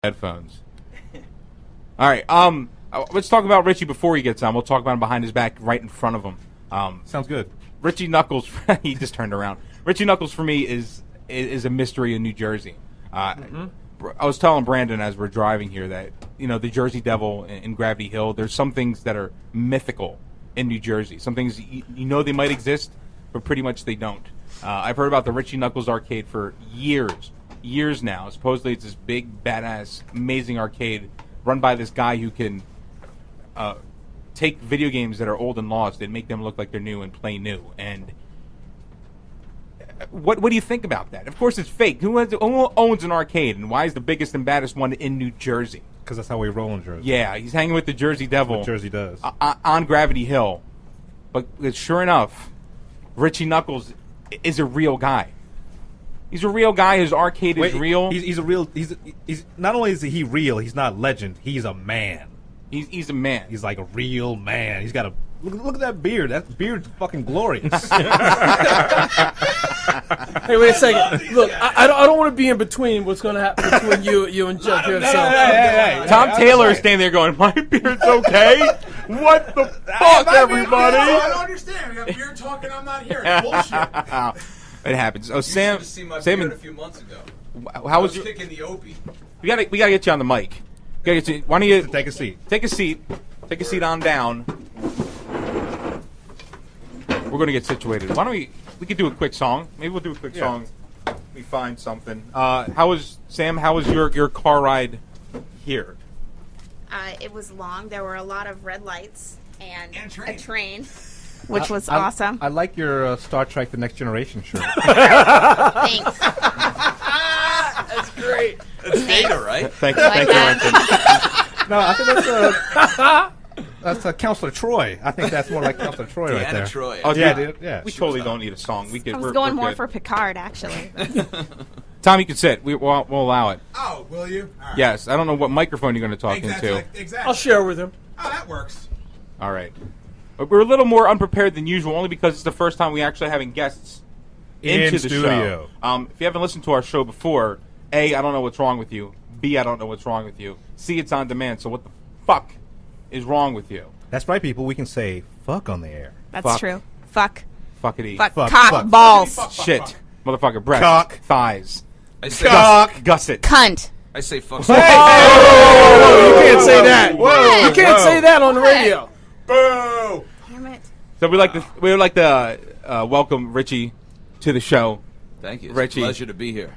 Headphones. All right. Let's talk about Richie before he gets on. We'll talk about him behind his back, right in front of him. Sounds good. Richie Knucklez. He just turned around. Richie Knucklez for me is a mystery in New Jersey. I was telling Brandon as we're driving here that the Jersey Devil in Gravity Hill. There's some things that are mythical in New Jersey. Some things they might exist, but pretty much they don't. I've heard about the Richie Knucklez arcade for years now. Supposedly it's this big, badass, amazing arcade run by this guy who can take video games that are old and lost and make them look like they're new and play new. And what do you think about that? Of course it's fake. Who owns an arcade, and why is the biggest and baddest one in New Jersey? Because that's how we roll in Jersey. Yeah, he's hanging with the Jersey Devil. What Jersey does. On Gravity Hill. But sure enough, Richie Knucklez is a real guy. He's a real guy. His arcade is real. He's a real. He's not only is he real. He's not legend. He's a man. He's a man. He's like a real man. He's got a look at that beard. That beard's fucking glorious. Hey, wait a second. Look, I don't want to be in between what's going to happen between you and Jeff here. Hey. Tom Taylor is standing there going, "My beard's okay." What the fuck, everybody? I don't understand. We got beard talking. I'm not here. It's bullshit. It happens. Oh, Sam. You should have seen my beard a few months ago. How was kicking the Opie? We gotta get you on the mic. Why don't you take a seat? Take a seat. Take a seat on down. We're gonna get situated. Why don't we could do a quick song? Maybe we'll do a quick song. We find something. How was your car ride here? It was long. There were a lot of red lights and train. a train, which was awesome. I like your Star Trek: The Next Generation shirt. Thanks. That's great. It's Data, right? Thank you, Anthony. No, I think that's Counselor Troy. I think that's more like Counselor Troy right there. Troy. Oh, Yeah, dude, dude. Yeah. We totally don't need a song. We could. I was going more for Picard, actually. Tom, you can sit. We'll allow it. Oh, will you? All right. Yes. I don't know what microphone you're going to talk into. Exactly. I'll share with him. Oh, that works. All right. But we're a little more unprepared than usual, only because it's the first time we actually having guests into the studio. show. If you haven't listened to our show before, A, I don't know what's wrong with you. B, I don't know what's wrong with you. C, it's on demand. So what the fuck is wrong with you? That's right, people. We can say fuck on the air. That's Fuck. true. Fuck. Fuckity. Fuck. Fuck. Cock. Fuck. Balls. Shit. Motherfucker. Breast. Cock. Thighs. I say Gusset. Cunt. I say fuck. You can't say that. Whoa. You can't say that on the radio. Boo! Damn it. So we would like to welcome Richie to the show. Thank you. It's Richie. a pleasure to be here.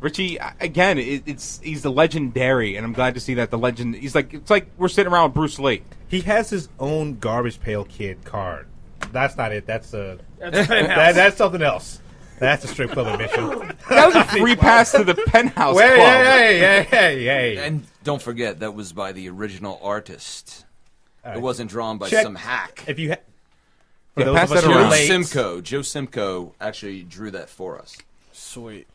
Richie, again, he's the legendary, and I'm glad to see that the legend. It's like we're sitting around with Bruce Lee. He has his own Garbage Pail Kid card. That's not it. That's That's something else. That's a strip club admission. That was a free pass to the Penthouse Club. Hey. And don't forget, that was by the original artist. Right. It wasn't drawn by Check. some hack. If you Yeah, pass that who are around. late- Joe Simcoe actually drew that for us. sweet.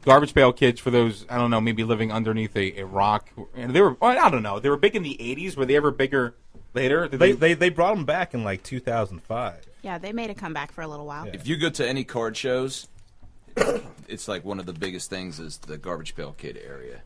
Garbage Pail Kids, for those, I don't know, maybe living underneath a rock. And they were, I don't know, they were big in the 80s. Were they ever bigger later? They brought him back in like 2005. Yeah, they made a comeback for a little while. Yeah. If you go to any card shows, it's like one of the biggest things is the Garbage Pail Kid area.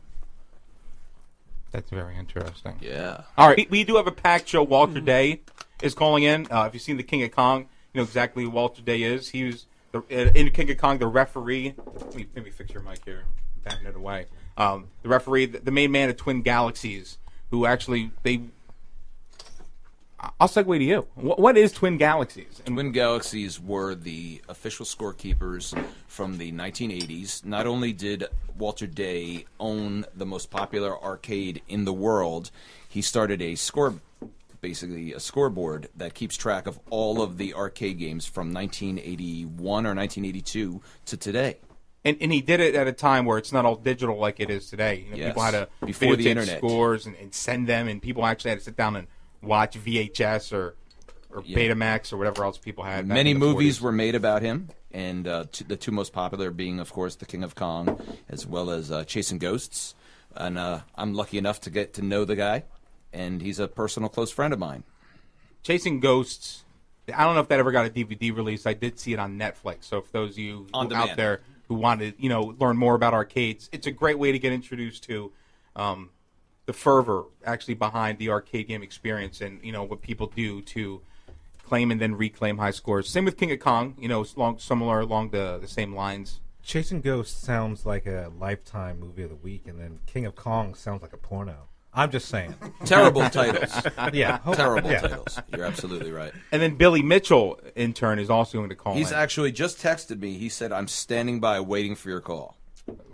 That's very interesting. Yeah. All right, we do have a packed show. Walter Day is calling in. If you've seen the King of Kong, you know exactly who Walter Day is. He was in King of Kong, the referee. Let me fix your mic here. I'm batting it away. The referee, the main man of Twin Galaxies, who actually I'll segue to you. What is Twin Galaxies? And Twin Galaxies were the official scorekeepers from the 1980s. Not only did Walter Day own the most popular arcade in the world, he started basically a scoreboard that keeps track of all of the arcade games from 1981 or 1982 to today. And he did it at a time where it's not all digital like it is today. You know, Yes. People had to Before the videotape internet. scores and send them, and people actually had to sit down and watch VHS or Betamax or whatever else people had. Many movies 40s. were made about him, and the two most popular being, of course, The King of Kong, as well as Chasing Ghosts. And I'm lucky enough to get to know the guy, and he's a personal close friend of mine. Chasing Ghosts. I don't know if that ever got a DVD release. I did see it on Netflix. So if those of you On out demand. there who wanted, learn more about arcades, it's a great way to get introduced to the fervor actually behind the arcade game experience, and what people do to claim and then reclaim high scores. Same with King of Kong, similar along the same lines. Chasing Ghosts sounds like a Lifetime movie of the week, and then King of Kong sounds like a porno. I'm just saying. Terrible titles. Yeah. Terrible titles. You're absolutely right. And then Billy Mitchell, in turn, is also going to call He's in. actually just texted me. He said, I'm standing by waiting for your call.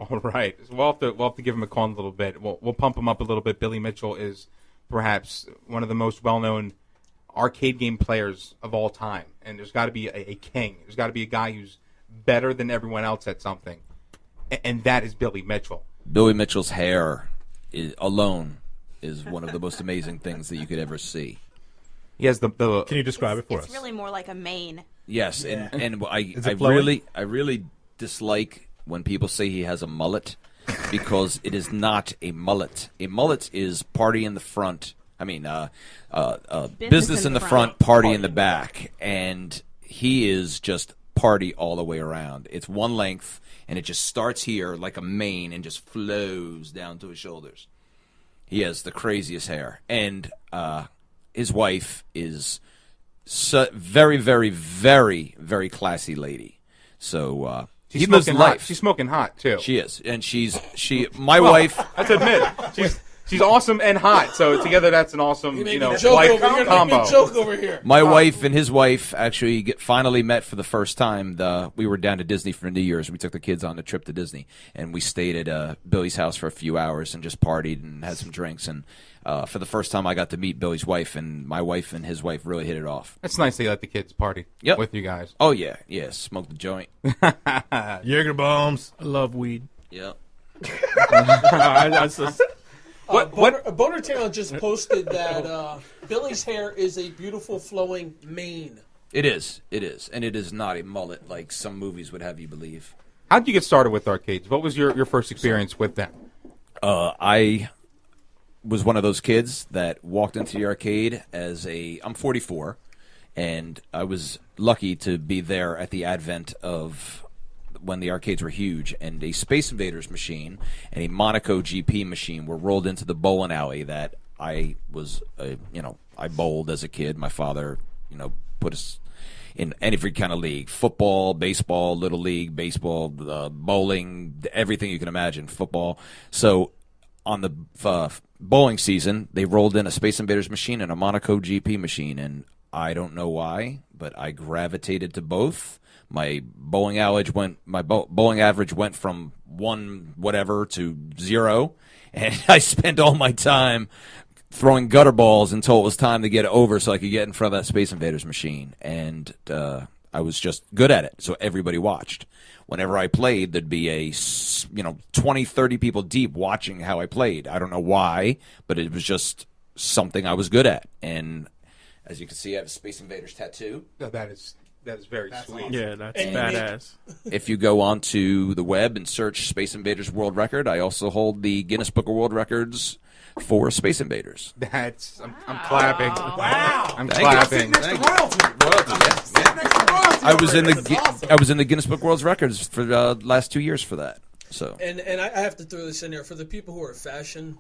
All right. So we'll have to give him a call in a little bit. We'll pump him up a little bit. Billy Mitchell is perhaps one of the most well-known arcade game players of all time. And there's got to be a king. There's got to be a guy who's better than everyone else at something. And that is Billy Mitchell. Billy Mitchell's hair alone is one of the most amazing things that you could ever see. He has the Can you describe it for us? It's really more like a mane. Yes, and I flowing? really dislike when people say he has a mullet because it is not a mullet. A mullet is party in the front. I mean, business in the front, party in the back, and he is just party all the way around. It's one length, and it just starts here like a mane and just flows down to his shoulders. He has the craziest hair, and his wife is very, very, very, very classy lady. So he lives life. She's smoking hot too. She is, and my wife. I have to admit, she's awesome and hot. So together, that's an awesome wife combo. Joke over here. My wife and his wife actually finally met for the first time. We were down to Disney for New Year's. We took the kids on a trip to Disney, and we stayed at Billy's house for a few hours and just partied and had some drinks. And for the first time, I got to meet Billy's wife, and my wife and his wife really hit it off. It's nice they let the kids party with you guys. Oh, yeah. Smoke the joint. Jaeger bombs. I love weed. Yep. That's just... Boner Taylor just posted that Billy's hair is a beautiful flowing mane. It is, and it is not a mullet like some movies would have you believe. How did you get started with arcades? What was your first experience with them? I was one of those kids that walked into the arcade I'm 44, and I was lucky to be there at the advent of when the arcades were huge, and a Space Invaders machine and a Monaco GP machine were rolled into the bowling alley that I was, I bowled as a kid. My father, put us in every kind of league: football, baseball, little league, baseball, bowling, everything you can imagine, football. So on the bowling season, they rolled in a Space Invaders machine and a Monaco GP machine, and I don't know why, but I gravitated to both. My bowling average went from 1 whatever to 0, and I spent all my time throwing gutter balls until it was time to get over so I could get in front of that Space Invaders machine. And I was just good at it, so everybody watched. Whenever I played, there'd be 20, 30 people deep watching how I played. I don't know why, but it was just something I was good at. And as you can see, I have a Space Invaders tattoo. No, that is very sweet. Awesome. Yeah, that's badass. If you go onto the web and search Space Invaders World Record, I also hold the Guinness Book of World Records for Space Invaders. I'm clapping. Wow. I'm Thank clapping. Next to royalty. Next to royalty. I was in That's awesome. I was in the Guinness Book of World Records for the last 2 years for that. So And I have to throw this in there for the people who are fashion.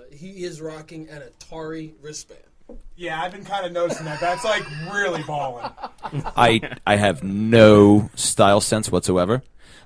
He is rocking an Atari wristband. Yeah, I've been kind of noticing that. That's like really balling. I have no style sense whatsoever,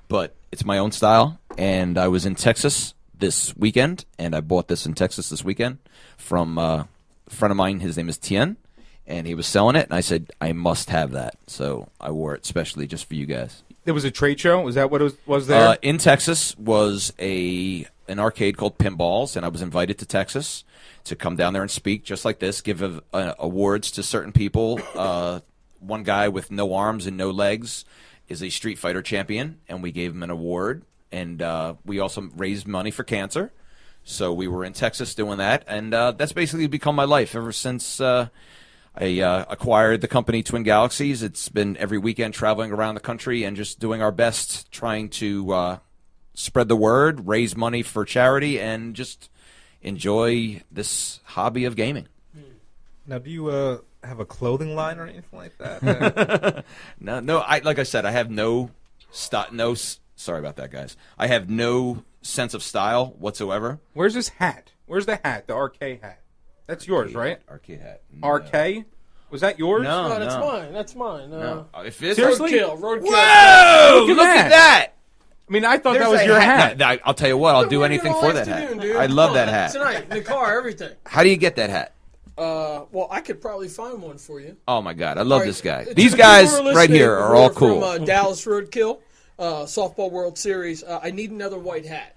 but it's my own style. And I was in Texas this weekend, and I bought this in Texas this weekend from a friend of mine. His name is Tien, and he was selling it, and I said, I must have that. So I wore it specially just for you guys. There was a trade show? Was that what it was there? In Texas was an arcade called Pinballs, and I was invited to Texas to come down there and speak just like this, give awards to certain people. One guy with no arms and no legs is a Street Fighter champion, and we gave him an award. And we also raised money for cancer. So we were in Texas doing that, and that's basically become my life ever since I acquired the company Twin Galaxies. It's been every weekend traveling around the country and just doing our best, trying to spread the word, raise money for charity, and just enjoy this hobby of gaming. Now, do you have a clothing line or anything like that? No. Like I said, I have no. Sorry about that, guys. I have no sense of style whatsoever. Where's this hat? Where's the hat? The RK hat. That's yours, right? Arcade hat. RK? Was that yours? No, No, that's mine. That's mine. No. If it's Seriously? Roadkill. Whoa! Look at that! I mean, I thought that There's was a your hat. No, I'll tell you what. I'll do We're anything here for all that hat. afternoon, dude. I love Come that on, hat. Tonight, in the car, everything. How do you get that hat? Well, I could probably find one for you. Oh my God, I love All right, this guy. to These the guys people who are right listening here are who all cool. From Dallas Roadkill, Softball World Series. I need another white hat.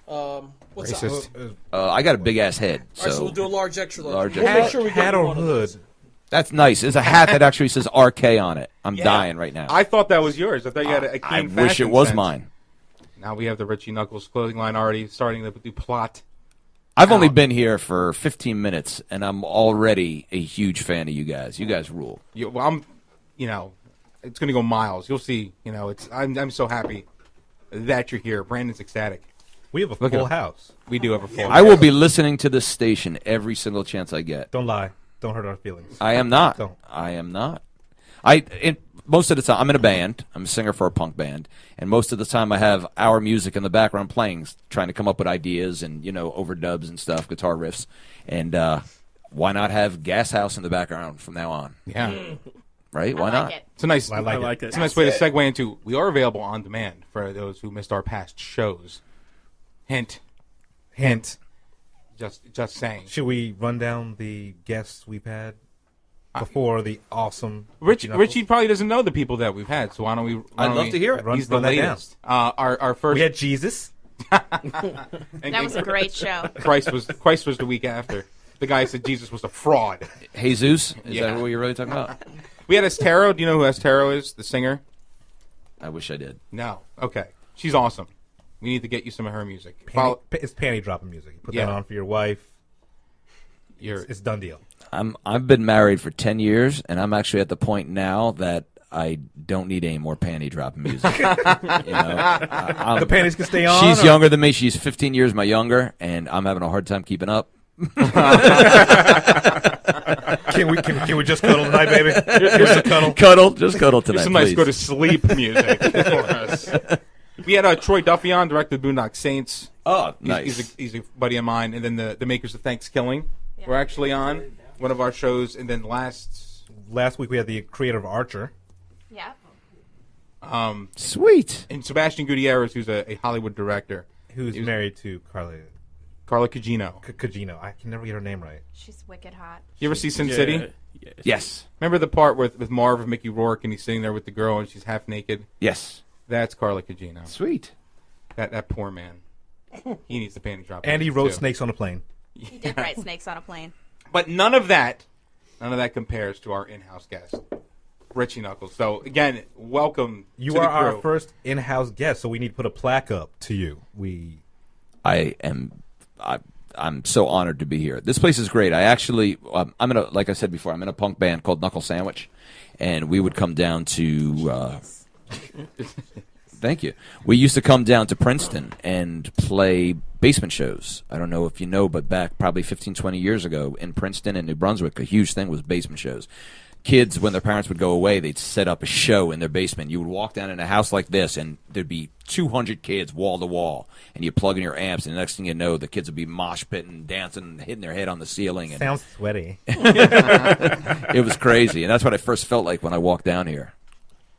What's Racist. up? I got a big ass head, All right, so we'll do a so large extra large. Large We'll extra make sure we get Hat you or one of those. hood? that's nice. It's a hat that actually says RK on it. I'm dying right now. I thought that was yours. I thought you had a I keen wish it fashion was sense. mine. Now we have the Richie Knucklez clothing line already starting to do plot. I've only been here for 15 minutes, and I'm already a huge fan of you guys. You guys rule. I'm, it's going to go miles. You'll see. I'm so happy that you're here. Brandon's ecstatic. We have a Look at full him. house. We do have a full. I will be listening to this station every single chance I get. Don't lie. Don't hurt our feelings. I am not. Don't. I am not. Most of the time, I'm in a band. I'm a singer for a punk band, and most of the time, I have our music in the background playing, trying to come up with ideas and overdubs and stuff, guitar riffs, and why not have Gashouse in the background from now on? Yeah. Right? Why I not? like it. It's a nice. I like it. It's a nice way to segue into. We are available on demand for those who missed our past shows. Hint. Just saying. Should we run down the guests we've had before the awesome Richie probably doesn't know the people that we've had, so why don't we? I'd love to hear it. He's the Run that down. latest. Our first. We had Jesus. That was a great show. Christ was the week after. The guy said Jesus was a fraud. Jesus? Is Yeah. that what you're really talking about? We had Estero. Do you know who Estero is? The singer? I wish I did. No. Okay. She's awesome. We need to get you some of her music. It's panty dropping music. Put Yeah. that on for your wife. You're, It's done deal. I've been married for 10 years, and I'm actually at the point now that I don't need any more panty dropping music. The panties can stay on. She's or- younger than me. She's 15 years my younger, and I'm having a hard time keeping up. Can we just cuddle tonight, baby? Here's a cuddle. Just cuddle tonight, some nice please. go to sleep music for us. We had Troy Duffy on, directed Boondock Saints. Oh, He's, nice. he's a buddy of mine. And then the makers of Thanksgiving were actually on one of our shows. And then last Week we had the creator of Archer. Yeah. Sweet. and Sebastian Gutierrez, who's a Hollywood director. Who's He was- married to Carla Cugino. Cugino. I can never get her name right. She's wicked hot. You ever see Sin City? Yes. Remember the part with Marv and Mickey Rourke, and he's sitting there with the girl, and she's half naked? Yes. That's Carla Cugino. Sweet. That poor man. He needs the panty drop. And he wrote too. Snakes on a Plane. He did write Snakes on a Plane. But none of that compares to our in-house guest, Richie Knucklez. So again, welcome. You to are the crew. our first in-house guest, so we need to put a plaque up to you. I'm so honored to be here. This place is great. I actually, like I said before, I'm in a punk band called Knuckle Sandwich, and we would come down to. Thank you. We used to come down to Princeton and play basement shows. I don't know if you know, but back probably 15, 20 years ago in Princeton and New Brunswick, a huge thing was basement shows. Kids, when their parents would go away, they'd set up a show in their basement. You would walk down in a house like this, and there'd be 200 kids wall to wall, and you plug in your amps, and the next thing you know, the kids would be mosh pitting, dancing, hitting their head on the ceiling. And Sounds sweaty. it was crazy, and that's what I first felt like when I walked down here.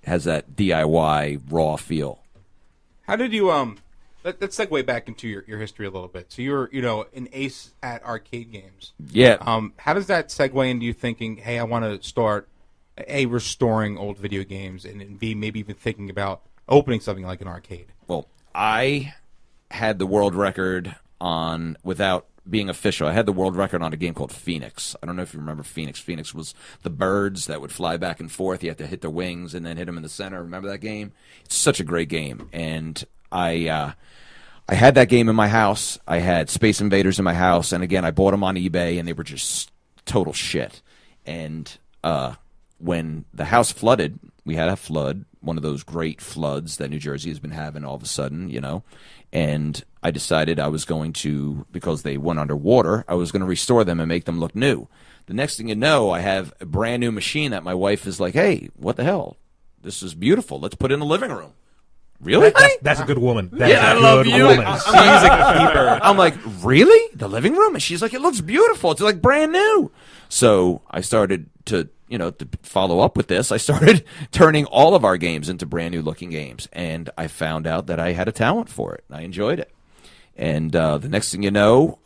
It has that DIY raw feel. How did you let's segue back into your history a little bit. So you're an ace at arcade games. Yeah. How does that segue into you thinking, hey, I want to start restoring old video games, and B, maybe even thinking about opening something like an arcade? Well, I had the world record on, without being official, I had the world record on a game called Phoenix. I don't know if you remember Phoenix. Phoenix was the birds that would fly back and forth. You had to hit their wings and then hit them in the center. Remember that game? It's such a great game. And I had that game in my house. I had Space Invaders in my house. And again, I bought them on eBay, and they were just total shit. And when the house flooded, we had a flood, one of those great floods that New Jersey has been having all of a sudden, and I decided I was going to, because they went underwater, I was going to restore them and make them look new. The next thing you know, I have a brand new machine that my wife is like, hey, what the hell? This is beautiful. Let's put it in the living room. really? That's a good woman. That's Yeah, I a love good you. woman. She's a keeper. I'm like, really? The living room? And she's like, it looks beautiful. It's like brand new. So I started to follow up with this. I started turning all of our games into brand new looking games. And I found out that I had a talent for it. I enjoyed it. And the next thing you know,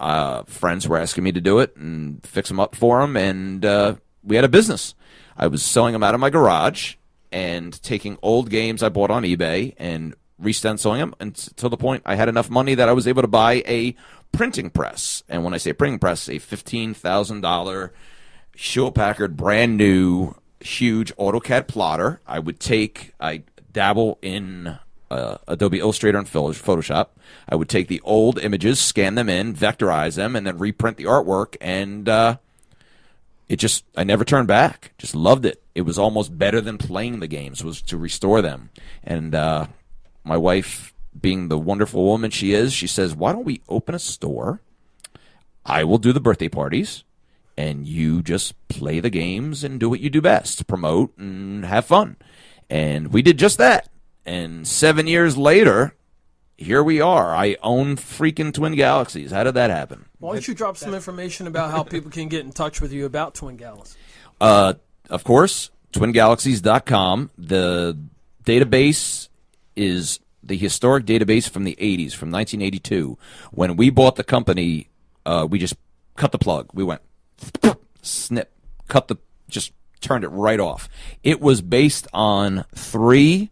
friends were asking me to do it and fix them up for them. And we had a business. I was selling them out of my garage and taking old games I bought on eBay and re-stenciling them until the point I had enough money that I was able to buy a printing press. And when I say printing press, a $15,000 Hewlett-Packard brand new huge AutoCAD plotter. I dabble in Adobe Illustrator and Photoshop. I would take the old images, scan them in, vectorize them, and then reprint the artwork. And I never turned back. Just loved it. It was almost better than playing the games, was to restore them. And my wife, being the wonderful woman she is, she says, why don't we open a store? I will do the birthday parties, and you just play the games and do what you do best, promote and have fun. And we did just that. And 7 years later, here we are. I own freaking Twin Galaxies. How did that happen? Why don't you drop some information about how people can get in touch with you about Twin Galaxies? Of course, twingalaxies.com. The database is the historic database from the 80s, from 1982. When we bought the company, we just cut the plug. We went snip, just turned it right off. It was based on 3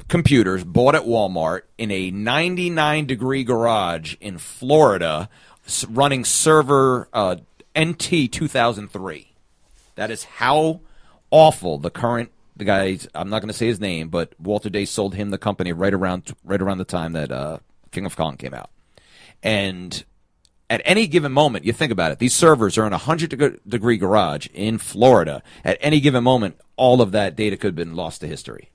computers bought at Walmart in a 99-degree garage in Florida, running server NT 2003. That is how awful the guy, I'm not going to say his name, but Walter Day sold him the company right around the time that King of Kong came out. And at any given moment, you think about it, these servers are in a 100-degree garage in Florida. At any given moment, all of that data could have been lost to history.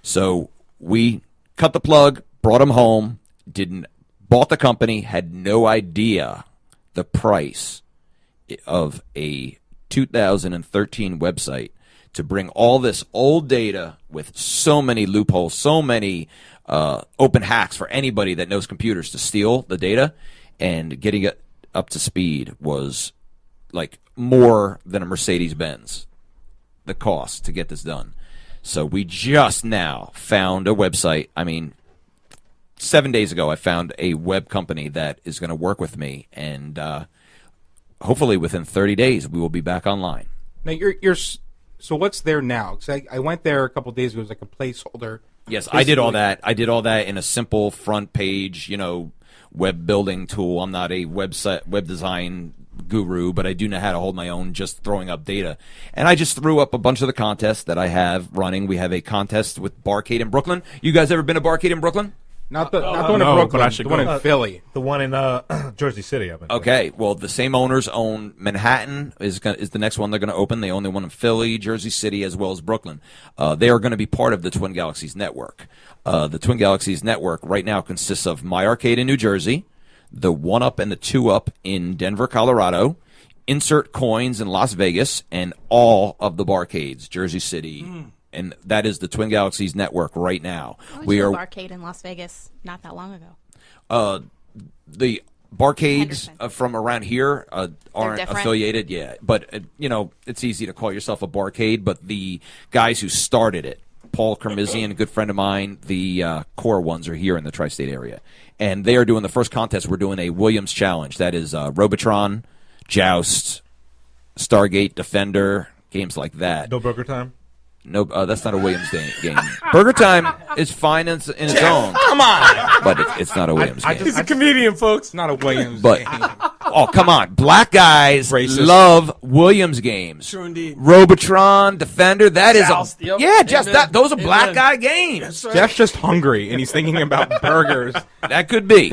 So we cut the plug, brought them home, bought the company, had no idea the price of a 2013 website to bring all this old data with so many loopholes, so many open hacks for anybody that knows computers to steal the data, and getting it up to speed was like more than a Mercedes-Benz, the cost to get this done. So we just now found a website. 7 days ago, I found a web company that is going to work with me, and hopefully within 30 days, we will be back online. Now, so what's there now? Because I went there a couple of days ago. It was like a placeholder. Yes, I did all that. I did all that in a simple front page, web building tool. I'm not a web design guru, but I do know how to hold my own just throwing up data. And I just threw up a bunch of the contests that I have running. We have a contest with Barcade in Brooklyn. You guys ever been to Barcade in Brooklyn? Not the one in no, Brooklyn, but I should the one go. in Philly. The one in Jersey City. I've been to. Okay, well, the same owners own Manhattan is the next one they're going to open. They own the one in Philly, Jersey City, as well as Brooklyn. They are going to be part of the Twin Galaxies network. The Twin Galaxies network right now consists of My Arcade in New Jersey, the 1-Up and the 2-Up in Denver, Colorado, Insert Coins in Las Vegas, and all of the barcades, Jersey City. And that is the Twin Galaxies network right now. We are arcade in Las Vegas not that long ago. The barcades from around here aren't different? affiliated, yeah. But it's easy to call yourself a barcade. But the guys who started it, Paul Kermizian, a good friend of mine, the core ones are here in the tri-state area, and they are doing the first contest. We're doing a Williams Challenge. That is Robotron, Joust, Stargate, Defender, games like that. No Burger Time? No, that's not a Williams game. Burger Time is fine in its own. Come on! But it's not a Williams game. He's a comedian, folks. It's not a Williams But game. oh, come on, black guys Racist. love Williams games. True indeed. Robotron, Defender. That is Joust, yep. yeah, just Amen. that. Those are black Amen. guy games. That's right. Jeff's just hungry, and he's thinking about burgers. That could be.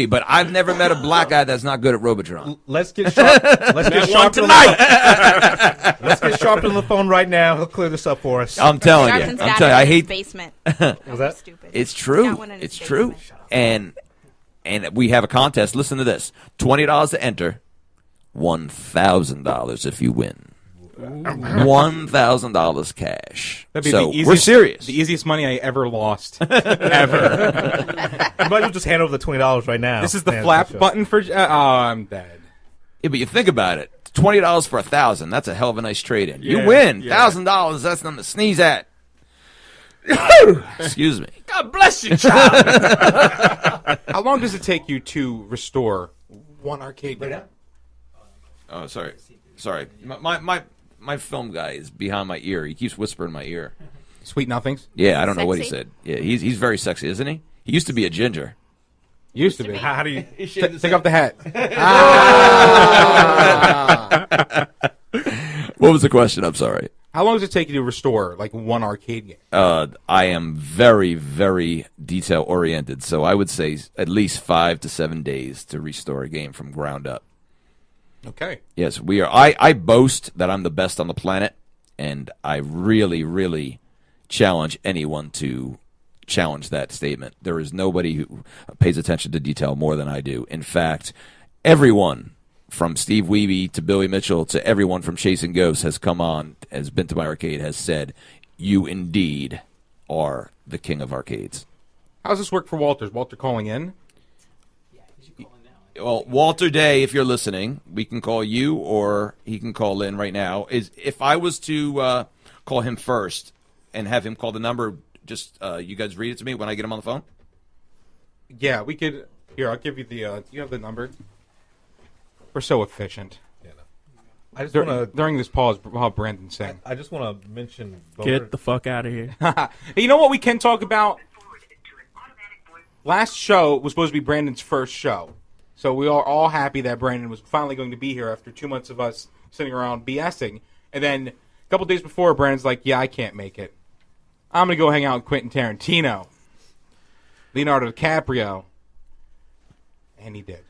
But I've never met a black guy that's not good at Robotron. Let's get sharp. Let's get sharp tonight. Let's get sharp on the phone right now. He'll clear this up for us. I'm telling you. Jonathan's I'm got telling you. it I in his hate. basement. Was that? Stupid. It's He's true. got one in his It's true. basement. And we have a contest. Listen to this: $20 to enter, $1,000 if you win. $1,000 cash. That'd be So the easiest, we're serious. The easiest money I ever lost. Ever. You might as well just hand over the $20 right now. This is the Man, flap sure. button for. Oh, I'm dead. Yeah, but you think about it. $20 for $1,000. That's a hell of a nice trade-in. You Yeah, win. yeah. $1,000. That's nothing to sneeze at. Excuse me. God bless you, child. How long does it take you to restore one arcade game? Oh, sorry. My film guy is behind my ear. He keeps whispering in my ear. Sweet nothings. Yeah, I don't know what he Sexy? said. Yeah, he's very sexy, isn't he? He used to be a ginger. Used to be. How do you? Take off the hat. What was the question? I'm sorry. How long does it take you to restore like one arcade game? I am very, very detail oriented, so I would say at least 5 to 7 days to restore a game from ground up. Okay. Yes, we are. I boast that I'm the best on the planet, and I really, really challenge anyone to challenge that statement. There is nobody who pays attention to detail more than I do. In fact, everyone from Steve Wiebe to Billy Mitchell to everyone from Chasing Ghosts has come on, has been to my arcade, has said, you indeed are the king of arcades. How's this work for Walter? Is Walter calling in? Well, Walter Day, if you're listening, we can call you or he can call in right now. If I was to call him first and have him call the number, just you guys read it to me when I get him on the phone? Yeah, we could. Here, I'll give you the. You have the number. We're so efficient. I just want to. During this pause, while Brandon sang. I just want to mention. Get the fuck out of here. Hey, you know what we can talk about? Last show was supposed to be Brandon's first show. So we are all happy that Brandon was finally going to be here after 2 months of us sitting around BSing. And then a couple days before, Brandon's like, yeah, I can't make it. I'm going to go hang out with Quentin Tarantino, Leonardo DiCaprio. And he did.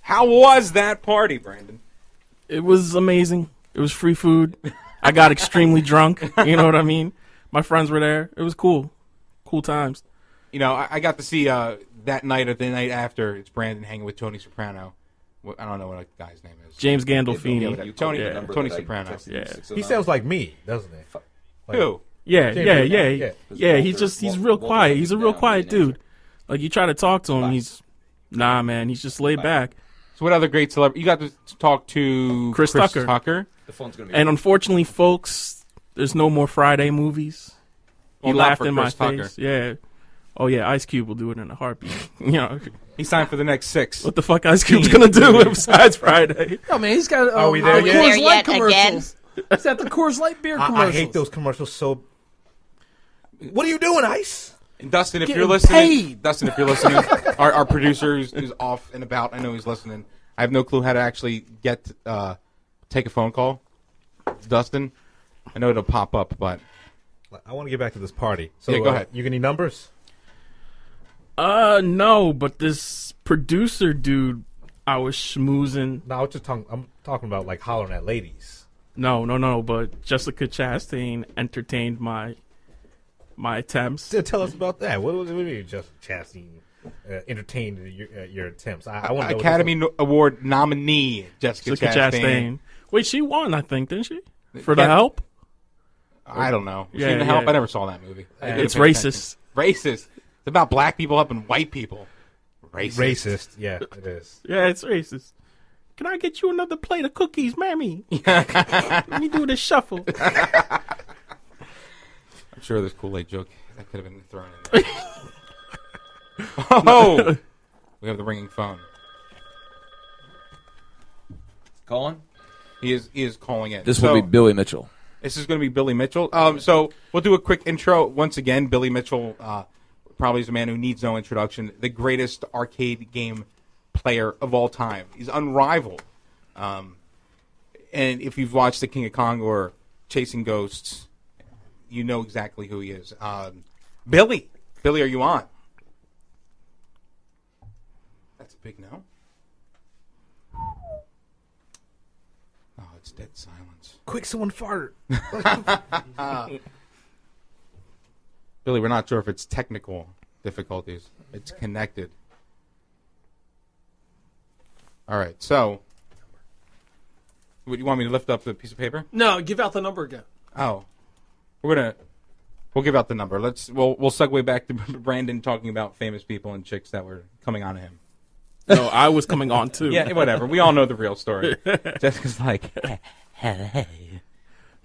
How was that party, Brandon? It was amazing. It was free food. I got extremely drunk. You know what I mean? My friends were there. It was cool. Cool times. You know, I got to see that night or the night after, it's Brandon hanging with Tony Soprano. I don't know what that guy's name is. James Gandolfini. Yeah, Tony Soprano. Yeah. He sounds like me, doesn't he? Like, Who? Yeah. Yeah. He's real quiet. He's a real quiet dude. Like, you try to talk to him, he's just laid back. So what other great celebrity? You got to talk to Chris Tucker. The phone's going to be And unfortunately, folks, there's no more Friday movies. He Well, not laughed for in my Chris Tucker. face. Yeah. Oh, yeah, Ice Cube will do it in a heartbeat. You know, He signed for the next 6. what the fuck Ice Cube's going to do besides Friday? Oh man, he's got. Are we there the yet? Coors There Light yet commercials. He's got the Coors Light beer commercials. I hate those commercials so. What are you doing, Ice? And Dustin, if Getting you're listening, paid. Dustin, if you're listening, our producer who's off and about, I know he's listening. I have no clue how to actually take a phone call. Dustin, I know it'll pop up, but I want to get back to this party. So Yeah, go ahead. You got any numbers? No, but this producer dude, I was schmoozing. No, I'm talking about like hollering at ladies. No, but Jessica Chastain entertained my attempts. Tell us about that. What do you mean, just Chastain entertained your attempts? I want to know. Academy Award nominee Jessica Chastain. Wait, she won, I think, didn't she? For Yeah. The Help? I don't know. Yeah, Yeah, The Help? yeah. I never saw that movie. I didn't It's pay attention. racist. Racist. It's about black people helping white people. Racist. Racist. Yeah, it is. Yeah, it's racist. Can I get you another plate of cookies, mammy? Let me do the shuffle. I'm sure this Kool-Aid joke that could have been thrown in there. Oh! We have the ringing phone. Colin? He is calling in. This will be Billy Mitchell. This is going to be Billy Mitchell. So we'll do a quick intro. Once again, Billy Mitchell probably is a man who needs no introduction. The greatest arcade game player of all time. He's unrivaled. And if you've watched The King of Kong or Chasing Ghosts, you know exactly who he is. Billy, are you on? That's a big no. Oh, it's dead silence. Quick, someone fart. Billy, we're not sure if it's technical difficulties. It's connected. All right, so Would you want me to lift up the piece of paper? No, give out the number again. Oh, we'll give out the number. We'll segue back to Brandon talking about famous people and chicks that were coming on to him. No, I was coming on too. Yeah, whatever. We all know the real story. Jessica's like, hey.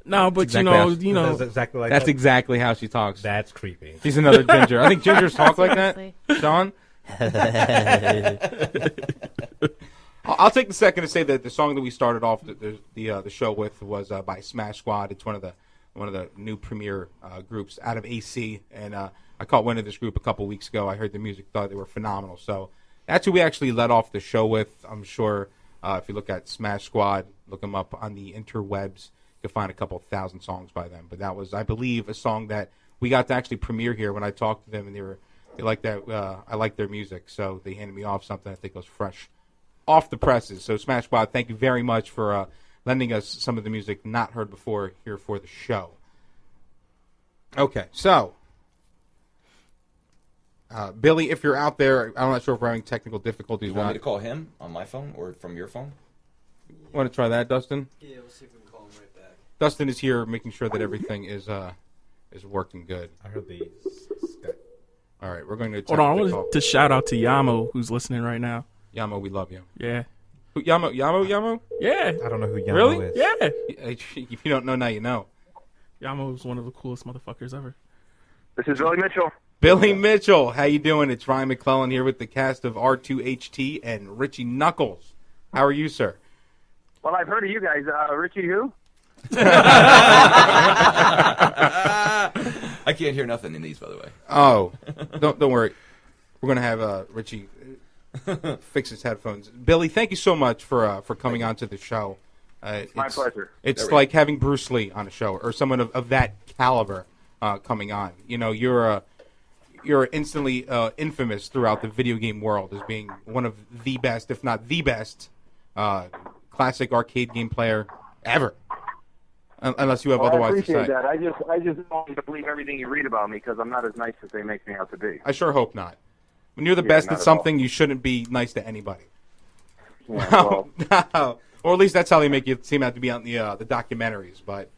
No, but exactly you know, That's exactly like That's that. exactly how she talks. That's creepy. She's another ginger. I think gingers talk like that. Sean? I'll take the second to say that the song that we started off the show with was by Smash Squad. It's one of the new premier groups out of AC, and I caught wind of this group a couple weeks ago. I heard the music, thought they were phenomenal. So that's who we actually led off the show with. I'm sure if you look at Smash Squad, look them up on the interwebs, you'll find a couple thousand songs by them. But that was, I believe, a song that we got to actually premiere here when I talked to them, and they liked that. I liked their music, so they handed me off something I think was fresh off the presses. So Smash Squad, thank you very much for lending us some of the music not heard before here for the show. Okay, so Billy, if you're out there, I'm not sure if we're having technical difficulties. You want me to call him on my phone or from your phone? Want to try that, Dustin? Yeah, we'll see if we can call him right back. Dustin is here making sure that everything is working good. I heard the. All right, we're going to hold on. I want to shout out to Yamo, who's listening right now. Yamo, we love you. Yeah. Who, Yamo? Yeah. I don't know who Yamo really? is. Yeah. If you don't know, now you know. Yamo is one of the coolest motherfuckers ever. This is Billy Mitchell. Billy Mitchell, how you doing? It's Ryan McClellan here with the cast of R2HT and Richie Knucklez. How are you, sir? Well, I've heard of you guys. Richie who? I can't hear nothing in these, by the way. Oh, don't worry. We're going to have Richie fix his headphones. Billy, thank you so much for coming on to the show. My pleasure. It's like having Bruce Lee on a show or someone of that caliber coming on. You know, you're instantly infamous throughout the video game world as being one of the best, if not the best, classic arcade game player ever. Unless you have otherwise to say. I appreciate that. I just don't want to believe everything you read about me because I'm not as nice as they make me out to be. I sure hope not. When you're the best at something, you shouldn't be nice to anybody. Yeah, well, or at least that's how they make you seem out to be on the documentaries. But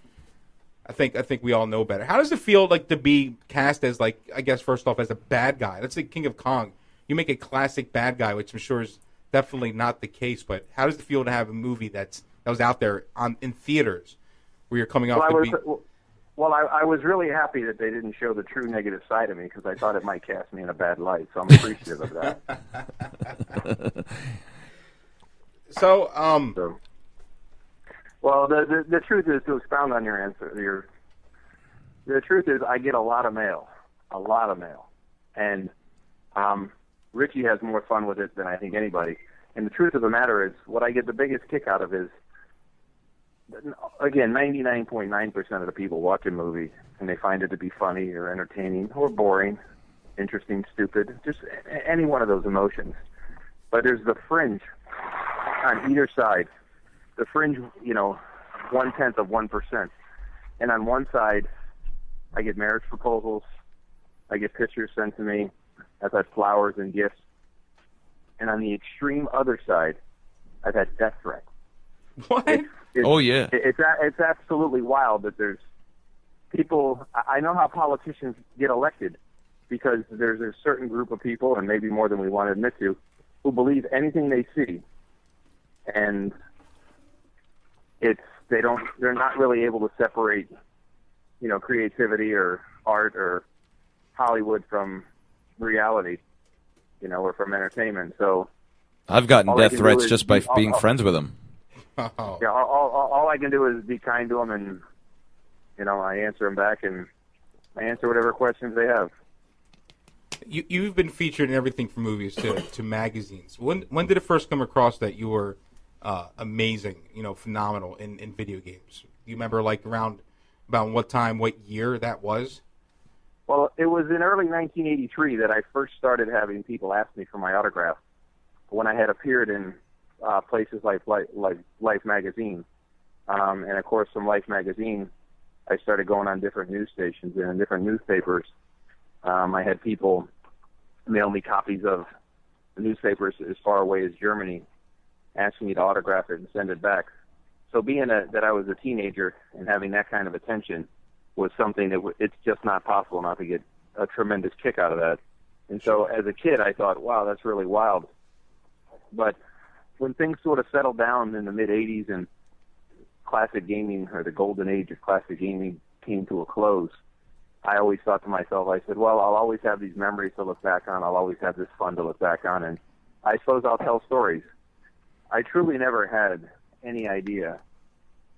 I think we all know better. How does it feel like to be cast as, like, I guess first off, as a bad guy? Let's say King of Kong. You make a classic bad guy, which I'm sure is definitely not the case. But how does it feel to have a movie that was out there in theaters where you're coming off the beat? Well, I was really happy that they didn't show the true negative side of me because I thought it might cast me in a bad light. So I'm appreciative of that. Well, the truth is, to expound on your answer, the truth is I get a lot of mail, and Richie has more fun with it than I think anybody. And the truth of the matter is, what I get the biggest kick out of is, again, 99.9% of the people watch a movie and they find it to be funny or entertaining or boring, interesting, stupid, just any one of those emotions. But there's the fringe on either side. The fringe, 0.1%. And on one side, I get marriage proposals, I get pictures sent to me, I've had flowers and gifts. And on the extreme other side, I've had death threats. What? It's absolutely wild that there's people. I know how politicians get elected because there's a certain group of people, and maybe more than we want to admit to, who believe anything they see, and they're not really able to separate, creativity or art or Hollywood from reality, or from entertainment. So I've gotten death threats just by being friends with them. Oh. Yeah, all I can do is be kind to them, and I answer them back, and I answer whatever questions they have. You've been featured in everything from movies to magazines. When did it first come across that you were amazing, phenomenal in video games? You remember, about what time, what year that was? Well, it was in early 1983 that I first started having people ask me for my autograph when I had appeared in places like Life magazine, and of course from Life magazine, I started going on different news stations and in different newspapers. I had people mail me copies of the newspapers as far away as Germany, asking me to autograph it and send it back. So being that I was a teenager and having that kind of attention was something that it's just not possible not to get a tremendous kick out of that. And so as a kid, I thought, wow, that's really wild. But when things sort of settled down in the mid-'80s and classic gaming, or the golden age of classic gaming, came to a close, I always thought to myself, I said, well, I'll always have these memories to look back on. I'll always have this fun to look back on, and I suppose I'll tell stories. I truly never had any idea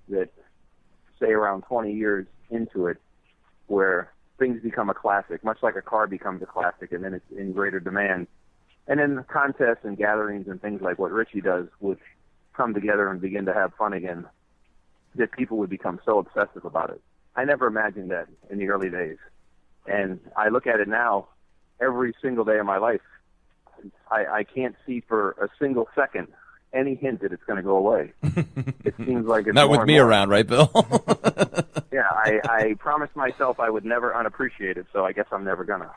that, say, around 20 years into it, where things become a classic, much like a car becomes a classic, and then it's in greater demand. And then contests and gatherings and things like what Richie does would come together and begin to have fun again, that people would become so obsessive about it. I never imagined that in the early days. And I look at it now, every single day of my life, I can't see for a single second any hint that it's going to go away. It seems like it's not more with me around, right, Bill? Yeah, I promised myself I would never unappreciate it, so I guess I'm never gonna.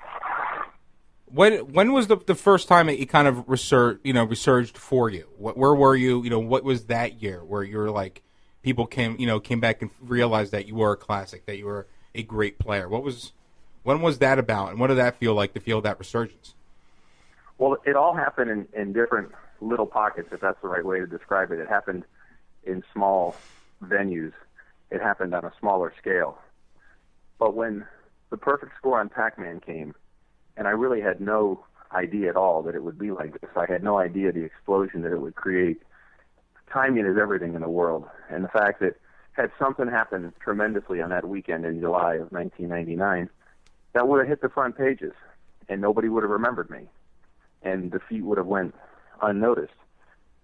When was the first time it kind of resurged for you? Where were you? What was that year where you were like, people came back and realized that you were a classic, that you were a great player? When was that about, and what did that feel like to feel that resurgence? Well, it all happened in different little pockets, if that's the right way to describe it. It happened in small venues. It happened on a smaller scale. But when the perfect score on Pac-Man came, and I really had no idea at all that it would be like this, I had no idea the explosion that it would create. Timing is everything in the world, and the fact that had something happened tremendously on that weekend in July of 1999, that would have hit the front pages, and nobody would have remembered me, and the feat would have went unnoticed.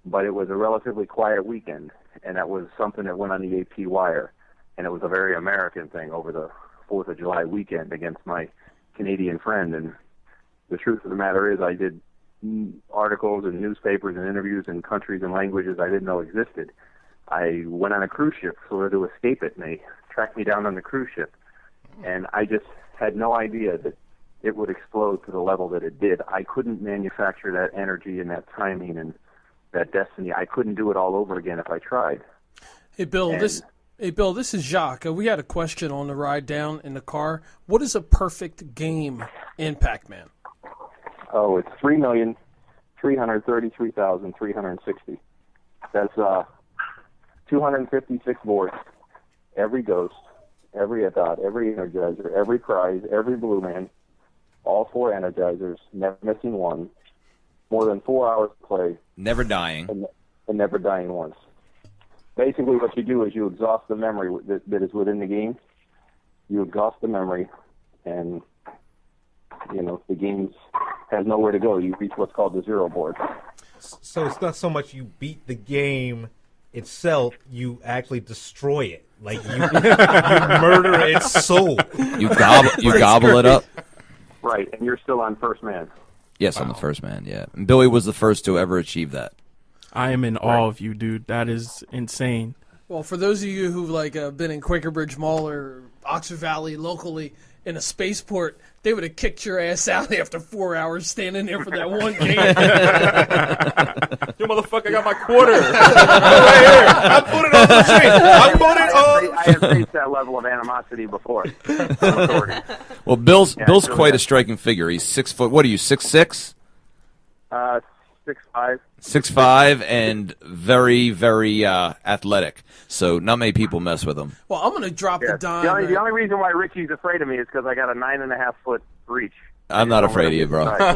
But it was a relatively quiet weekend, and that was something that went on the AP wire, and it was a very American thing over the 4th of July weekend against my Canadian friend. And the truth of the matter is, I did articles and newspapers and interviews in countries and languages I didn't know existed. I went on a cruise ship sort of to escape it, and they tracked me down on the cruise ship. And I just had no idea that it would explode to the level that it did. I couldn't manufacture that energy and that timing and that destiny. I couldn't do it all over again if I tried. Hey, Bill, this is Jacques. We had a question on the ride down in the car. What is a perfect game in Pac-Man? Oh, it's 3,333,360. That's 256 boards, every ghost, every dot, every energizer, every prize, every blue man, all 4 energizers, never missing one, more than 4 hours to play. Never dying. And never dying once. Basically what you do is you exhaust the memory that is within the game. You exhaust the memory, and the game has nowhere to go. You reach what's called the zero board. So it's not so much you beat the game itself, you actually destroy it. Like you murder its soul. You gobble it up. Right, and you're still on first man. Yes, I'm the first man, yeah. And Billy was the first to ever achieve that. I am in awe of you, dude. That is insane. Well, for those of you who've been in Quaker Bridge Mall or Oxford Valley locally in a spaceport, they would have kicked your ass out after 4 hours standing there for that one game. You motherfucker got my quarter. Right here. I put it on the machine. I put it on. I have faced that level of animosity before. Well, Bill's quite a striking figure. He's 6 foot. What are you, 6'6"? 6'5". 6'5", and very, very athletic. So not many people mess with him. Well, I'm going to drop the dime. The only reason why Richie's afraid of me is because I got a 9.5-foot reach. I'm not afraid of you, bro. I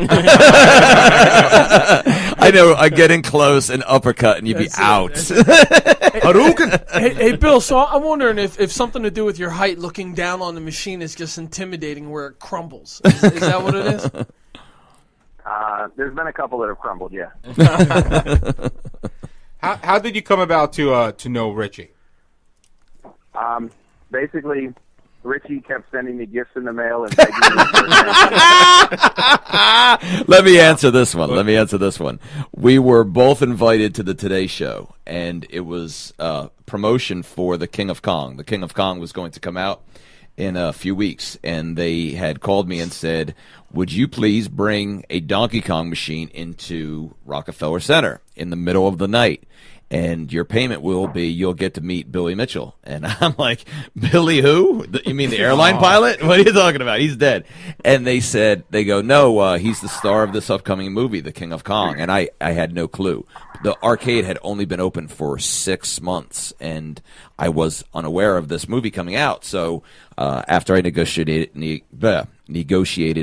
know. I get in close and uppercut, and you'd be out. Hadouken! Hey, Bill, so I'm wondering if something to do with your height looking down on the machine is just intimidating where it crumbles. Is that what it is? There's been a couple that have crumbled, yeah. How did you come about to know Richie? Basically, Richie kept sending me gifts in the mail and begging me for Let me answer this one. We were both invited to the Today Show, and it was promotion for the King of Kong. The King of Kong was going to come out in a few weeks, and they had called me and said, would you please bring a Donkey Kong machine into Rockefeller Center in the middle of the night? and your payment will be you'll get to meet Billy Mitchell. And I'm like, Billy who? You mean the airline pilot? What are you talking about? He's dead. And they go, no, he's the star of this upcoming movie, The King of Kong. And I had no clue. The arcade had only been open for 6 months, and I was unaware of this movie coming out. So after I negotiated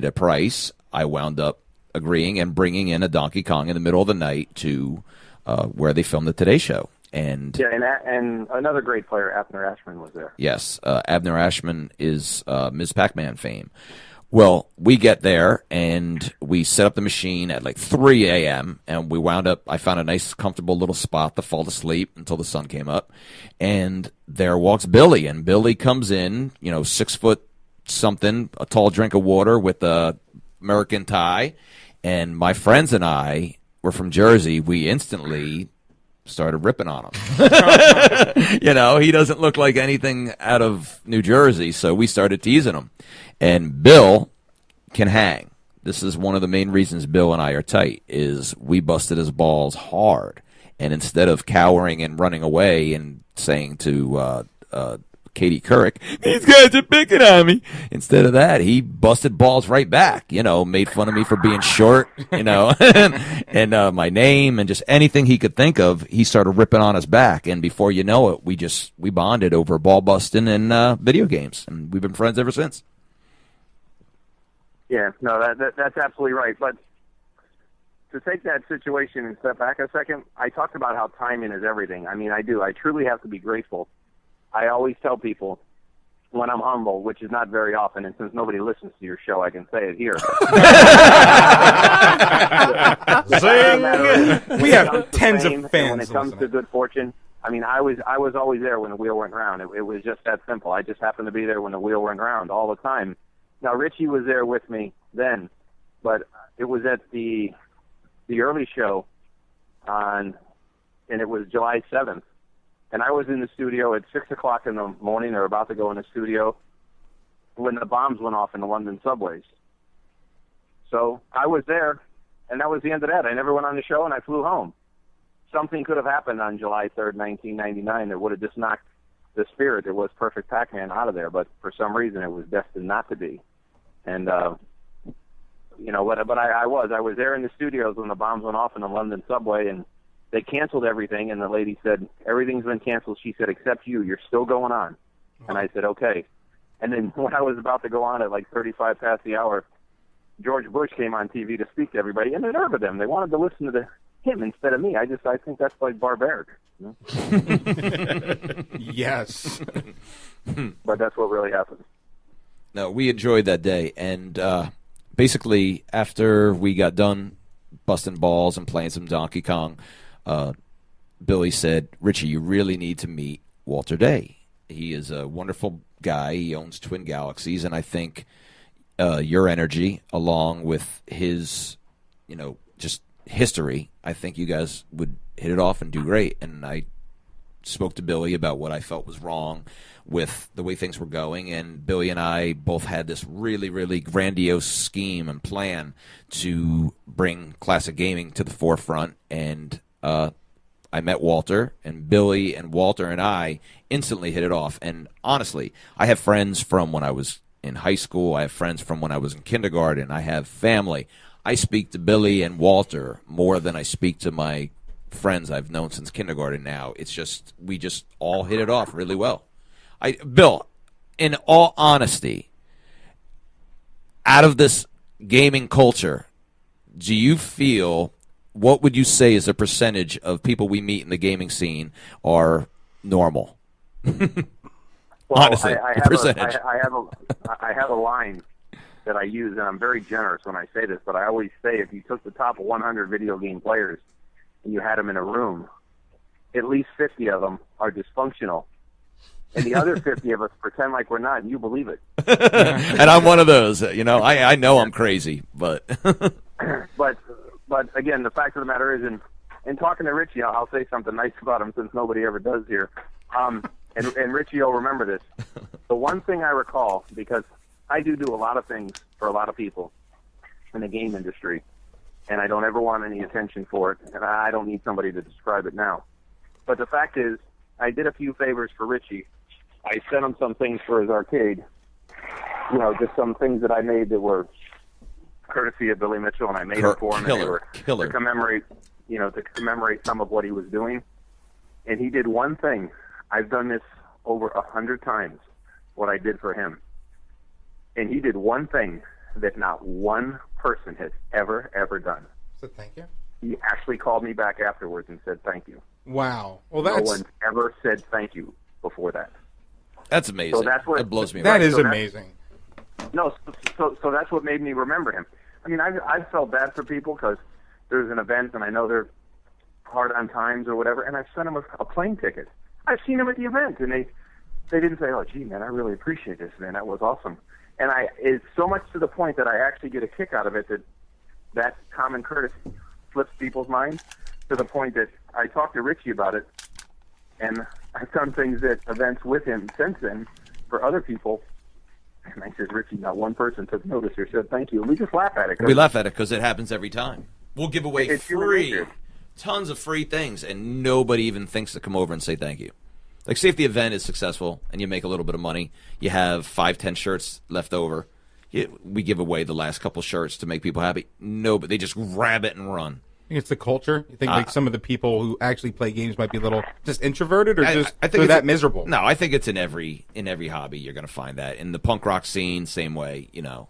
a price, I wound up agreeing and bringing in a Donkey Kong in the middle of the night to where they filmed the Today Show. And and another great player, Abner Ashman, was there. Yes, Abner Ashman is Ms. Pac-Man fame. Well, we get there, and we set up the machine at like 3 a.m., and we wound up, I found a nice, comfortable little spot to fall asleep until the sun came up, and there walks Billy, and Billy comes in, 6 foot something, a tall drink of water with a American tie, and my friends and I were from Jersey. We instantly started ripping on him. He doesn't look like anything out of New Jersey, so we started teasing him. And Bill can hang. This is one of the main reasons Bill and I are tight, is we busted his balls hard. And instead of cowering and running away and saying to Katie Couric, these guys are picking on me, instead of that, he busted balls right back, made fun of me for being short, and my name and just anything he could think of, he started ripping on us back. And before you know it, we bonded over ball busting and video games, and we've been friends ever since. Yeah, no, that's absolutely right. But to take that situation and step back a second, I talked about how timing is everything. I mean, I do. I truly have to be grateful. I always tell people when I'm humble, which is not very often, and since nobody listens to your show, I can say it here. Zing! We have tens of fans. When it comes to good fortune, I mean, I was always there when the wheel went round. It was just that simple. I just happened to be there when the wheel went round all the time. Now, Richie was there with me then, but it was at the early show and it was July 7th. And I was in the studio at 6 o'clock in the morning, or about to go in the studio, when the bombs went off in the London subways. So I was there, and that was the end of that. I never went on the show, and I flew home. Something could have happened on July 3rd, 1999 that would have just knocked the spirit that was Perfect Pac-Man out of there, but for some reason it was destined not to be. And, but I was there in the studios when the bombs went off in the London subway, and they canceled everything, and the lady said, everything's been canceled. She said, except you. You're still going on. And I said, okay. And then when I was about to go on at like 35 past the hour, George Bush came on TV to speak to everybody, and the nerve of them. They wanted to listen to him instead of me. I think that's like barbaric. Yes. But that's what really happened. No, we enjoyed that day. And basically, after we got done busting balls and playing some Donkey Kong, Billy said, Richie, you really need to meet Walter Day. He is a wonderful guy. He owns Twin Galaxies, and I think your energy, along with his, just history, I think you guys would hit it off and do great. And I spoke to Billy about what I felt was wrong with the way things were going, and Billy and I both had this really, really grandiose scheme and plan to bring classic gaming to the forefront. And I met Walter, and Billy and Walter and I instantly hit it off. And honestly, I have friends from when I was in high school. I have friends from when I was in kindergarten. I have family. I speak to Billy and Walter more than I speak to my friends I've known since kindergarten now. It's just, we just all hit it off really well. Bill, in all honesty, out of this gaming culture, do you feel, what would you say is the percentage of people we meet in the gaming scene are normal? Well, honestly, I have a line that I use, and I'm very generous when I say this, but I always say if you took the top 100 video game players and you had them in a room, at least 50 of them are dysfunctional. And the other 50 of us pretend like we're not, and you believe it. And I'm one of those. I know I'm crazy, but... but again, the fact of the matter is, in talking to Richie, I'll say something nice about him since nobody ever does here. And Richie will remember this. The one thing I recall, because I do a lot of things for a lot of people in the game industry, and I don't ever want any attention for it, and I don't need somebody to describe it now. But the fact is, I did a few favors for Richie. I sent him some things for his arcade. You know, just some things that I made that were courtesy of Billy Mitchell, and I made them for him. And they were to commemorate, some of what he was doing. And he did one thing. I've done this over 100 times, what I did for him. And he did one thing that not one person has ever done. So thank you. He actually called me back afterwards and said thank you. Wow. Well, no one ever said thank you before that. That's amazing. So that's what, that blows me away. That right. is amazing. No, so that's what made me remember him. I mean, I felt bad for people because there's an event and I know they're hard on times or whatever, and I sent them a plane ticket. I've seen them at the event, and they didn't say, "Oh, gee, man, I really appreciate this, man. That was awesome." And it's so much to the point that I actually get a kick out of it that common courtesy flips people's minds to the point that I talked to Richie about it, and I've done things at events with him since then for other people. And I said, Richie, not one person took notice or said thank you. And we just laugh at it. We laugh at it because it happens every time. We'll give away free, tons of free things, and nobody even thinks to come over and say thank you. Like, say if the event is successful and you make a little bit of money, you have 5-10 shirts left over. We give away the last couple shirts to make people happy. No, but they just grab it and run. think it's the culture? You think like some of the people who actually play games might be a little just introverted, or I think they're that miserable? No, I think it's in every hobby you're going to find that. In the punk rock scene, same way, you know.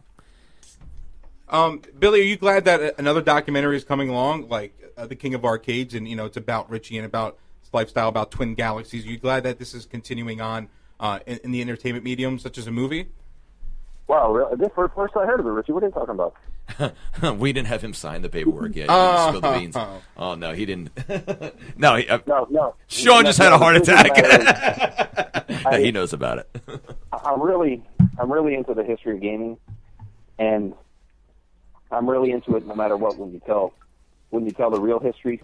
Billy, are you glad that another documentary is coming along, like The King of Arcades, and it's about Richie and about his lifestyle, about Twin Galaxies? Are you glad that this is continuing on in the entertainment medium, such as a movie? Wow, this is the first I heard of it, Richie. What are you talking about? We didn't have him sign the paperwork yet. He didn't spill the beans. Oh no, he didn't. No. Sean just had a heart attack. He knows about it. I'm really into the history of gaming, and I'm really into it no matter what. When you tell the real history,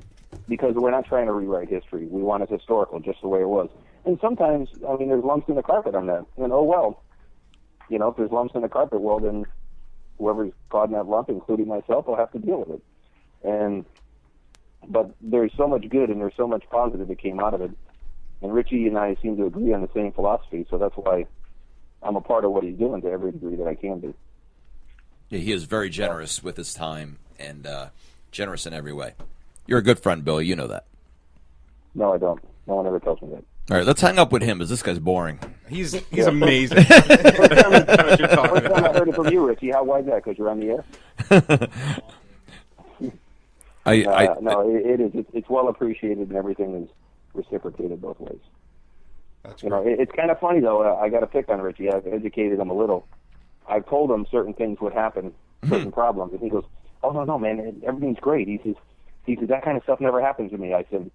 because we're not trying to rewrite history. We want it historical, just the way it was. And sometimes, I mean, there's lumps in the carpet on that, and oh well. If there's lumps in the carpet, well, then whoever's caught in that lump, including myself, will have to deal with it. But there's so much good and there's so much positive that came out of it. And Richie and I seem to agree on the same philosophy, so that's why I'm a part of what he's doing to every degree that I can be. Yeah, he is very generous with his time and generous in every way. You're a good friend, Billy. You know that. No, I don't. No one ever tells me that. All right, let's hang up with him, because this guy's boring. He's amazing. First time I heard it from you, Richie. Why is that? Because you're on the air? No, it is. It's well appreciated, and everything is reciprocated both ways. That's it's kind of funny, though. I got to pick on Richie. I've educated him a little. I've told him certain things would happen, certain problems, and he goes, "Oh no, man, everything's great." He says, "That kind of stuff never happens to me." I said,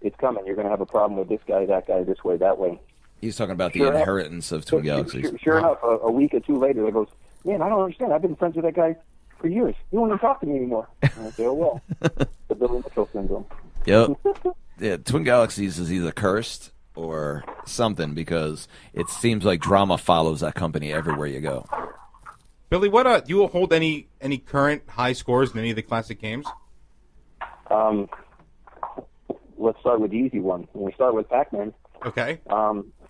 "It's coming. You're going to have a problem with this guy, this way, that way." He's talking about the inheritance of Twin Galaxies. Sure enough, a week or two later, he goes, "Man, I don't understand. I've been friends with that guy for years. He won't even talk to me anymore." And I say, "Oh, well." The Billy Mitchell syndrome. Yep. Yeah, Twin Galaxies is either cursed or something, because it seems like drama follows that company everywhere you go. Billy, what do you hold any current high scores in any of the classic games? Let's start with the easy one. When we start with Pac-Man. Okay.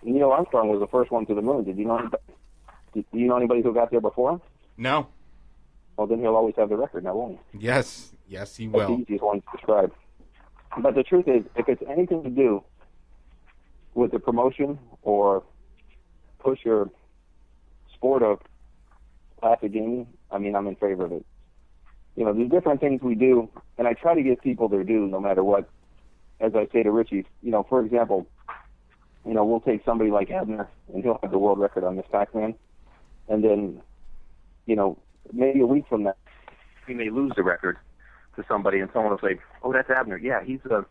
Neil Armstrong was the first one to the moon. Do you know anybody who got there before him? No. Well, then he'll always have the record now, won't he? Yes, he That's will. the easiest one to describe. But the truth is, if it's anything to do with the promotion or push your sport of classic gaming, I mean, I'm in favor of it. There's different things we do, and I try to give people their due no matter what. As I say to Richie, for example, we'll take somebody like Abner, and he'll have the world record on this Pac-Man, and then, maybe a week from that, he may lose the record to somebody, and someone will say, "Oh, that's Abner. Yeah, he's a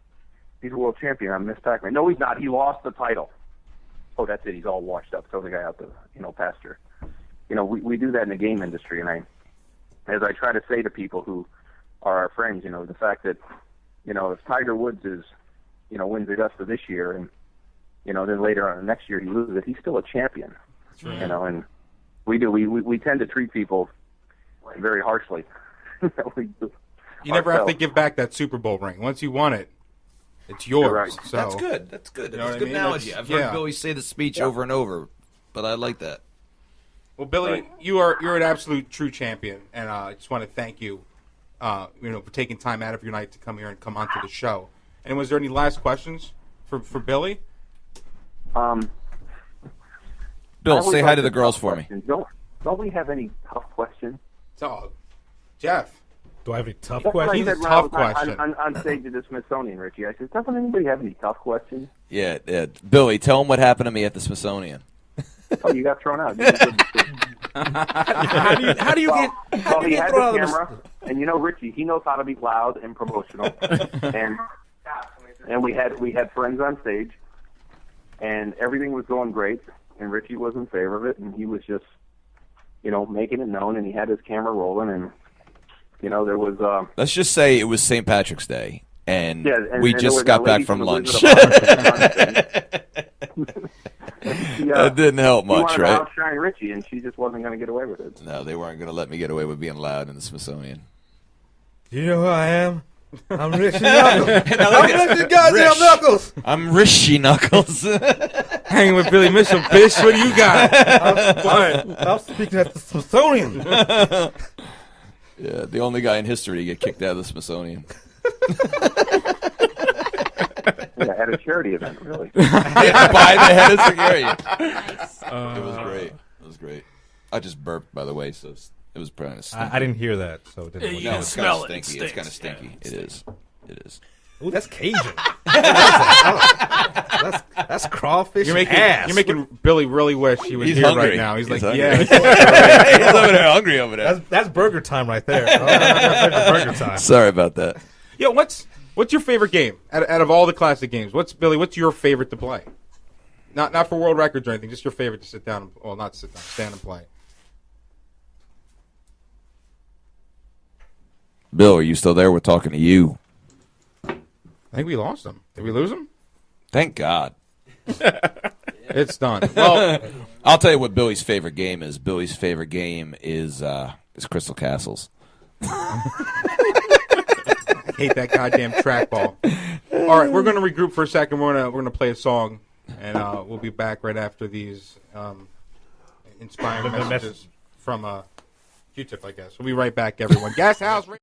world champion on this Pac-Man." No, he's not. He lost the title. Oh, that's it. He's all washed up. Throw the guy out the pasture. We do that in the game industry, and as I try to say to people who are our friends, the fact that, if Tiger Woods wins Augusta this year, and, then later on next year he loses it, he's still a champion. That's right. And we tend to treat people very harshly. You never have to give back that Super Bowl ring. Once you won it, It's yours. Right. So That's good. That's good. You know That's what a good I mean? analogy. That's- I've heard yeah. Billy say the speech over and over, but I like that. Well, Billy, you're an absolute true champion, and I just want to thank you, for taking time out of your night to come here and come onto the show. And was there any last questions for Billy? Bill, I always say hi like to the girls tough for me. questions. Don't we have any tough questions? So, Jeff. Do I have any tough That's what I questions? He's a said when I tough was question. on stage at the Smithsonian, Richie. I said, doesn't anybody have any tough questions? Yeah, Billy, tell him what happened to me at the Smithsonian. Oh, you got thrown out. You didn't How do you get Well, he had the thrown out of the camera, and Richie, he knows how to be loud and promotional. and we had friends on stage, and everything was going great, and Richie was in favor of it, and he was just, making it known, and he had his camera rolling, and there was. Let's just say it was St. Patrick's Day, and and we there just was got a back lady from the lunch. Wizard of Oz. That didn't help She much, wanted to right? outshine Richie, and she just wasn't going to get away with it. No, they weren't going to let me get away with being loud in the Smithsonian. Do you know who I am? I'm Richie Knuckles. I'm Richie goddamn Knuckles. I'm Richie Knuckles. Hanging with Billy Mitchell, bitch. What do you got? I'm speaking at the Smithsonian. Yeah, the only guy in history to get kicked out of the Smithsonian. Yeah, at a charity event, really. By the head of security. Nice. It was great. It was great. I just burped, by the way, so it was probably stinky. I didn't hear that, so it didn't. You No, can it's smell kind it. of stinky. It's kind of stinky. It is. It is. Ooh, that's Cajun. that's crawfish. You're making Billy really wish he was He's here hungry. right now. He's like, hungry. yeah. He's over there hungry over there. That's burger time right there. That's burger time. Sorry about that. Yo, what's your favorite game out of all the classic games? What's your favorite to play? Not for world records or anything. Just your favorite to sit down. Not sit down. Stand and play. Bill, are you still there? We're talking to you. I think we lost him. Did we lose him? Thank God. It's done. Well, I'll tell you what Billy's favorite game is. Billy's favorite game is Crystal Castles. I hate that goddamn trackball. All right, we're going to regroup for a second. We're gonna play a song, and we'll be back right after these inspiring messages from Q-Tip, I guess. We'll be right back, everyone. Gashouse Radio.